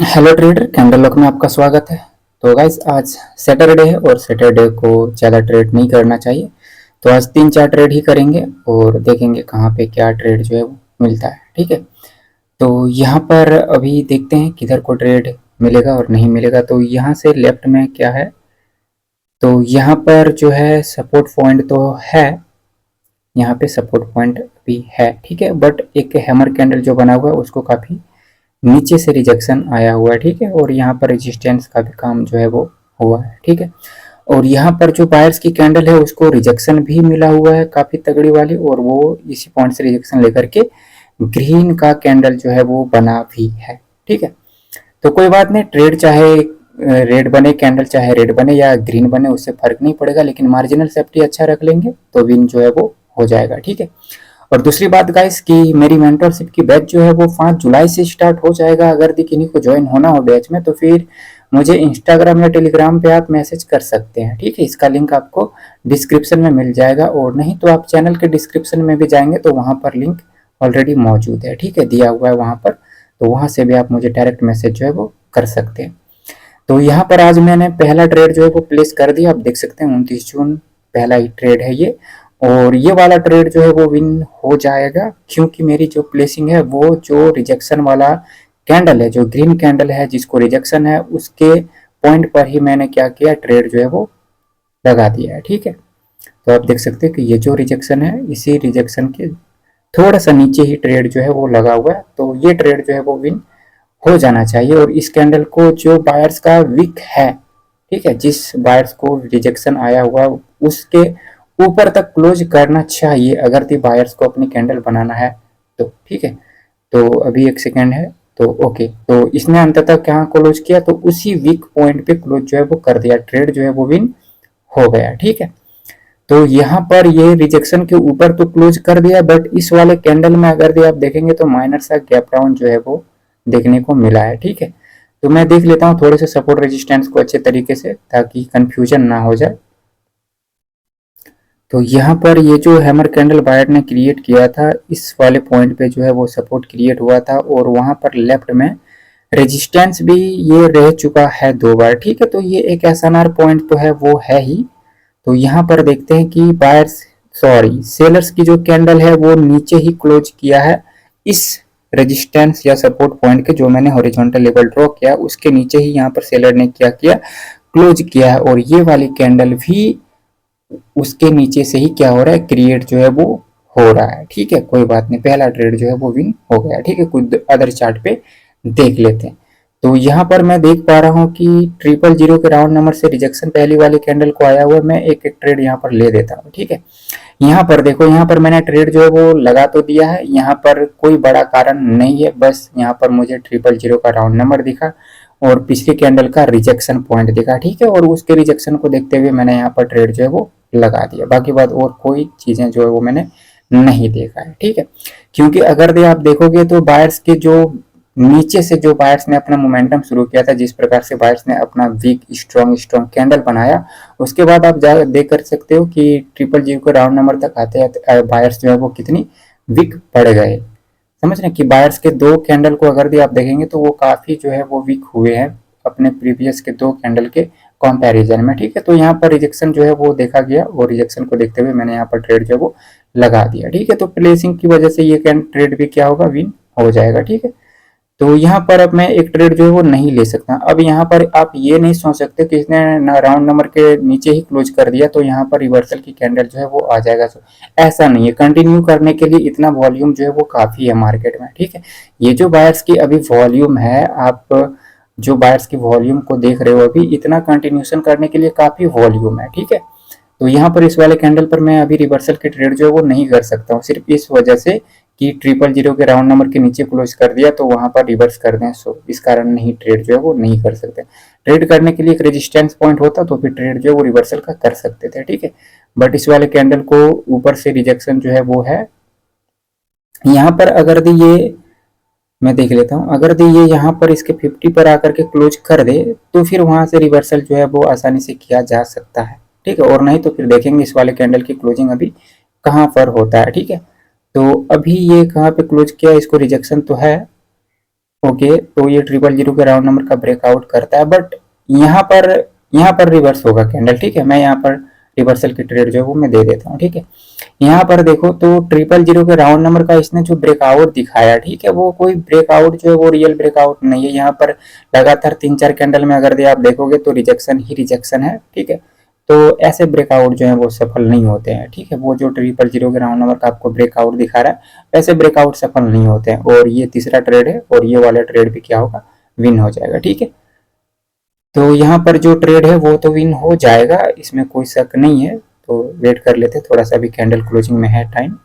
Hello trader, candle lock में आपका स्वागत है। तो गाइस, आज सैटरडे है और सैटरडे को ज़्यादा ट्रेड नहीं करना चाहिए। तो आज 3-4 ट्रेड ही करेंगे और देखेंगे कहाँ पे क्या ट्रेड जो है वो मिलता है। ठीक है, तो यहाँ पर अभी देखते हैं किधर को ट्रेड मिलेगा और नहीं मिलेगा। तो यहाँ से लेफ्ट में क्या है, तो यहाँ पर जो है सपोर्ट पॉइंट तो है, यहाँ पे सपोर्ट पॉइंट भी है। ठीक है, बट एक हैमर कैंडल जो बना हुआ है उसको काफ़ी नीचे से रिजेक्शन आया हुआ है। ठीक है, और यहाँ पर रेजिस्टेंस का भी काम जो है वो हुआ है। ठीक है, और यहाँ पर जो बायर्स की कैंडल है उसको रिजेक्शन भी मिला हुआ है काफ़ी तगड़ी वाली, और वो इसी पॉइंट से रिजेक्शन लेकर के ग्रीन का कैंडल जो है वो बना भी है। ठीक है, तो कोई बात नहीं, ट्रेड चाहे रेड बने कैंडल, चाहे रेड बने या ग्रीन बने, उससे फर्क नहीं पड़ेगा, लेकिन मार्जिनल सेफ्टी अच्छा रख लेंगे तो विन जो है वो हो जाएगा। ठीक है, और दूसरी बात गाइस कि मेरी मेंटरशिप की बैच जो है वो 5 जुलाई से स्टार्ट हो जाएगा। अगर किन्हीं को ज्वाइन होना हो बैच में तो फिर मुझे इंस्टाग्राम या टेलीग्राम पे आप मैसेज कर सकते हैं। ठीक है, इसका लिंक आपको डिस्क्रिप्शन में मिल जाएगा, और नहीं तो आप चैनल के डिस्क्रिप्शन में भी जाएंगे तो वहाँ पर लिंक ऑलरेडी मौजूद है। ठीक है, दिया हुआ है वहाँ पर, तो वहाँ से भी आप मुझे डायरेक्ट मैसेज जो है वो कर सकते हैं। तो यहाँ पर आज मैंने पहला ट्रेड जो है वो प्लेस कर दिया। आप देख सकते हैं 29 जून पहला ही ट्रेड है ये, और ये वाला ट्रेड जो है वो विन हो जाएगा, क्योंकि मेरी जो प्लेसिंग है वो जो रिजेक्शन वाला कैंडल है, जो ग्रीन कैंडल है जिसको रिजेक्शन है, उसके पॉइंट पर ही मैंने क्या किया, ट्रेड जो है वो लगा दिया है। ठीक है, तो आप देख सकते हैं कि ये जो रिजेक्शन है, इसी रिजेक्शन के थोड़ा सा नीचे ही ट्रेड जो है वो लगा हुआ है। तो ये ट्रेड जो है वो विन हो जाना चाहिए, और इस कैंडल को जो बायर्स का वीक है, ठीक है, जिस बायर्स को रिजेक्शन आया हुआ उसके ऊपर तक क्लोज करना चाहिए अगर दी बायर्स को अपनी कैंडल बनाना है तो। ठीक है, तो अभी एक सेकेंड है, तो ओके, तो इसने अंततः क्या क्लोज किया, तो उसी वीक पॉइंट पे क्लोज जो है वो कर दिया, ट्रेड जो है वो विन हो गया। ठीक है, तो यहाँ पर ये रिजेक्शन के ऊपर तो क्लोज कर दिया, बट इस वाले कैंडल में अगर भी आप देखेंगे तो माइनर सा गैप डाउन जो है वो देखने को मिला है। ठीक है, तो मैं देख लेता हूँ थोड़े से सपोर्ट रेजिस्टेंस को अच्छे तरीके से, ताकि कंफ्यूजन ना हो जाए। तो यहाँ पर ये जो हैमर कैंडल बायर ने क्रिएट किया था, इस वाले पॉइंट पे जो है वो सपोर्ट क्रिएट हुआ था, और वहां पर लेफ्ट में रेजिस्टेंस भी ये रह चुका है 2 बार। ठीक है, तो ये एक एसएनआर पॉइंट तो है, वो है ही। तो यहाँ पर देखते हैं कि बायर्स, सॉरी सेलर्स की जो कैंडल है वो नीचे ही क्लोज किया है, इस रेजिस्टेंस या सपोर्ट पॉइंट के जो मैंने हॉरिजॉन्टल लेवल ड्रॉ किया उसके नीचे ही यहाँ पर सेलर ने क्या किया, क्लोज किया है, और ये वाली कैंडल भी उसके नीचे से ही क्या हो रहा है, क्रिएट जो है वो हो रहा है। ठीक है, कोई बात नहीं, पहला ट्रेड जो है वो विन हो गया। ठीक है, कुछ अदर चार्ट पे देख लेते हैं। तो यहाँ पर मैं देख पा रहा हूँ कि 000 के राउंड नंबर से रिजेक्शन पहली वाली कैंडल को आया हुआ है। मैं एक एक ट्रेड यहाँ पर ले देता हूँ। ठीक है, यहाँ पर देखो, यहाँ पर मैंने ट्रेड जो है वो लगा तो दिया है, यहाँ पर कोई बड़ा कारण नहीं है, बस यहाँ पर मुझे 000 का राउंड नंबर दिखा और पिछली कैंडल का रिजेक्शन पॉइंट दिखा। ठीक है, और उसके रिजेक्शन को देखते हुए मैंने यहाँ पर ट्रेड जो है वो लगा दिया। बाकी बात और कोई चीजें जो है वो मैंने नहीं देखा है। ठीक है, क्योंकि अगर आप देखोगे तो बायर्स के जो नीचे से जो बायर्स ने अपना मोमेंटम शुरू किया था, जिस प्रकार से बायर्स ने अपना वीक स्ट्रॉन्ग कैंडल बनाया, उसके बाद आप देख कर सकते हो कि 000 को राउंड नंबर तक आते आते बायर्स जो है वो कितनी वीक पड़ गए। समझ रहे हैं कि बायर्स के 2 कैंडल को अगर भी आप देखेंगे तो वो काफी जो है वो वीक हुए हैं अपने प्रीवियस के 2 कैंडल के कंपैरिजन में। ठीक है, तो यहाँ पर रिजेक्शन जो है वो देखा गया, और रिजेक्शन को देखते हुए मैंने यहाँ पर ट्रेड जो है वो लगा दिया। ठीक है, तो प्लेसिंग की वजह से ये ट्रेड भी क्या होगा, विन हो जाएगा। ठीक है, तो यहाँ पर अब मैं एक ट्रेड जो है वो नहीं ले सकता। अब यहाँ पर आप ये नहीं सोच सकते कि इसने राउंड नंबर के नीचे ही क्लोज कर दिया तो यहाँ पर रिवर्सल की कैंडल जो है वो आ जाएगा। ऐसा नहीं है, कंटिन्यू करने के लिए इतना वॉल्यूम जो है वो काफी है मार्केट में। ठीक है, ये जो बायर्स की अभी वॉल्यूम है, आप जो बायर्स की वॉल्यूम को देख रहे हो अभी, इतना कंटिन्यूशन करने के लिए काफी वॉल्यूम है। ठीक है, तो यहाँ पर इस वाले कैंडल पर मैं अभी रिवर्सल की ट्रेड जो है वो नहीं कर सकता हूँ, सिर्फ इस वजह से कि 000 के राउंड नंबर के नीचे क्लोज कर दिया तो वहां पर रिवर्स कर दें, सो इस कारण नहीं ट्रेड जो है वो नहीं कर सकते। ट्रेड करने के लिए एक रेजिस्टेंस पॉइंट होता तो फिर ट्रेड जो है वो रिवर्सल का कर सकते थे। ठीक है, बट इस वाले कैंडल को ऊपर से रिजेक्शन जो है वो है। यहाँ पर अगर दी ये, मैं देख लेता हूँ, अगर दी ये यहाँ पर इसके 50 पर आकर के क्लोज कर दे तो फिर वहां से रिवर्सल जो है वो आसानी से किया जा सकता है। ठीक है, और नहीं तो फिर देखेंगे इस वाले कैंडल की क्लोजिंग अभी कहाँ पर होता है। ठीक है, तो अभी ये कहाँ पे क्लोज किया, इसको रिजेक्शन तो है, ओके, तो ये 000 के राउंड नंबर का ब्रेकआउट करता है, बट यहाँ पर यहाँ पर रिवर्स होगा कैंडल, ठीक है। मैं यहाँ पर रिवर्सल की ट्रेड जो है वो मैं दे देता हूँ, ठीक है। यहाँ पर देखो तो 000 के राउंड नंबर का इसने जो ब्रेकआउट दिखाया, ठीक है, वो कोई ब्रेकआउट जो है वो रियल ब्रेकआउट नहीं है। यहाँ पर लगातार 3-4 कैंडल में अगर आप देखोगे तो रिजेक्शन ही रिजेक्शन है, ठीक है। तो ऐसे ब्रेकआउट जो है वो सफल नहीं होते हैं, ठीक है। वो जो 000 के राउंड नंबर का आपको ब्रेकआउट दिखा रहा है, वैसे ब्रेकआउट सफल नहीं होते हैं। और ये तीसरा ट्रेड है और ये वाला ट्रेड भी क्या होगा, विन हो जाएगा, ठीक है। तो यहाँ पर जो ट्रेड है वो तो विन हो जाएगा, इसमें कोई शक नहीं है। तो वेट कर लेते, थोड़ा सा भी कैंडल क्लोजिंग में है टाइम।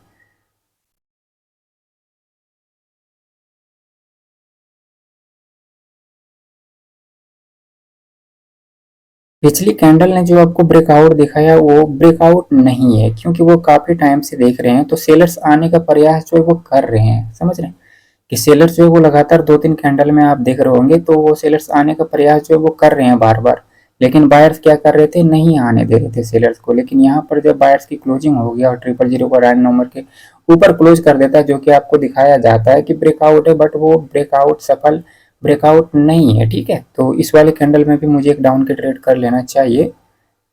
पिछली कैंडल ने जो आपको ब्रेकआउट दिखाया वो ब्रेकआउट नहीं है, क्योंकि वो काफी टाइम से देख रहे हैं, तो सेलर्स आने का प्रयास जो है वो कर रहे हैं, समझ रहे हैं कि सेलर्स जो है वो लगातार 2-3 कैंडल में आप देख रहे होंगे, तो वो सेलर्स आने का प्रयास जो है वो कर रहे हैं बार बार। लेकिन बायर्स क्या कर रहे थे, नहीं आने दे रहे थे सेलर्स को। लेकिन यहाँ पर जब बायर्स की क्लोजिंग हो गया और 000 को रैंड नंबर के ऊपर क्लोज कर देता है, जो कि आपको दिखाया जाता है कि ब्रेकआउट है, बट वो ब्रेकआउट सफल ब्रेकआउट नहीं है, ठीक है। तो इस वाले कैंडल में भी मुझे एक डाउन के ट्रेड कर लेना चाहिए।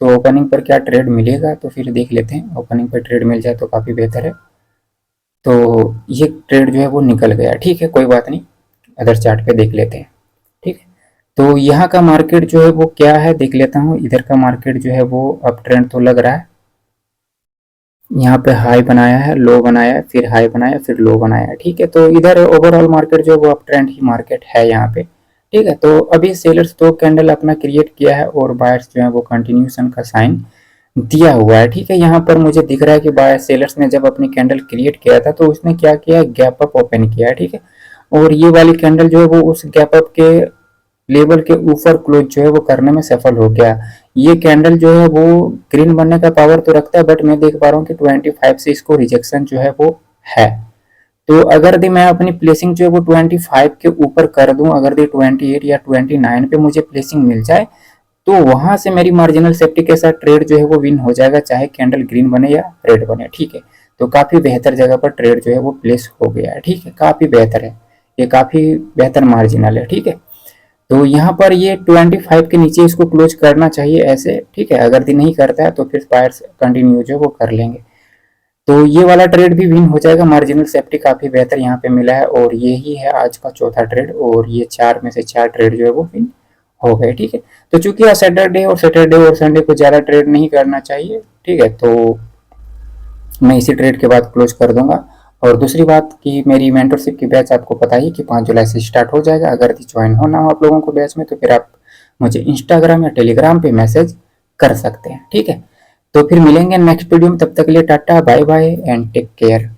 तो ओपनिंग पर क्या ट्रेड मिलेगा तो फिर देख लेते हैं, ओपनिंग पर ट्रेड मिल जाए तो काफ़ी बेहतर है। तो ये ट्रेड जो है वो निकल गया, ठीक है, कोई बात नहीं, अदर चार्ट पे देख लेते हैं, ठीक है। तो यहाँ का मार्केट जो है वो क्या है देख लेता हूँ। इधर का मार्केट जो है वो अप ट्रेंड तो लग रहा है। यहाँ पे हाई बनाया है, लो बनाया है, फिर हाई बनाया, फिर लो बनाया है, ठीक है। तो इधर ओवरऑल मार्केट जो है वो अप ट्रेंड ही मार्केट है यहाँ पे, ठीक है। तो अभी सेलर्स 2 कैंडल अपना क्रिएट किया है और बायर्स जो है वो कंटिन्यूशन का साइन दिया हुआ है, ठीक है। यहाँ पर मुझे दिख रहा है कि बायर सेलर्स ने जब अपनी कैंडल क्रिएट किया था तो उसने क्या किया, गैप अप ओपन किया है, ठीक है। और ये वाली कैंडल जो है वो उस गैप अप के लेवल के ऊपर क्लोज जो है वो करने में सफल हो गया। ये कैंडल जो है वो ग्रीन बनने का पावर तो रखता है, बट मैं देख पा रहा हूँ कि 25 से इसको रिजेक्शन जो है वो है। तो अगर दी मैं अपनी प्लेसिंग जो है वो 25 के ऊपर कर दूं, अगर दी 28 या 29 पे मुझे प्लेसिंग मिल जाए, तो वहां से मेरी मार्जिनल सेफ्टी के साथ ट्रेड जो है वो विन हो जाएगा, चाहे कैंडल ग्रीन बने या रेड बने, ठीक है। तो काफी बेहतर जगह पर ट्रेड जो है वो प्लेस हो गया है, ठीक है, काफी बेहतर है, ये काफी बेहतर मार्जिनल है, ठीक है। तो यहाँ पर ये 25 के नीचे इसको क्लोज करना चाहिए ऐसे, ठीक है। अगर दिन नहीं करता है तो फिर बायर्स कंटिन्यू जो वो कर लेंगे। तो ये वाला ट्रेड भी विन हो जाएगा, मार्जिनल सेफ्टी काफी बेहतर यहाँ पे मिला है। और यही है आज का चौथा ट्रेड, और ये 4 में से 4 ट्रेड जो है वो विन हो गए, ठीक है। तो चूंकि आज सैटरडे और संडे को ज्यादा ट्रेड नहीं करना चाहिए, ठीक है, तो मैं इसी ट्रेड के बाद क्लोज कर दूंगा। और दूसरी बात कि मेरी मेंटरशिप की बैच आपको पता ही कि 5 जुलाई से स्टार्ट हो जाएगा। अगर ज्वाइन होना हो आप लोगों को बैच में, तो फिर आप मुझे इंस्टाग्राम या टेलीग्राम पे मैसेज कर सकते हैं, ठीक है। तो फिर मिलेंगे नेक्स्ट वीडियो में, तब तक के लिए tata bye bye and take care.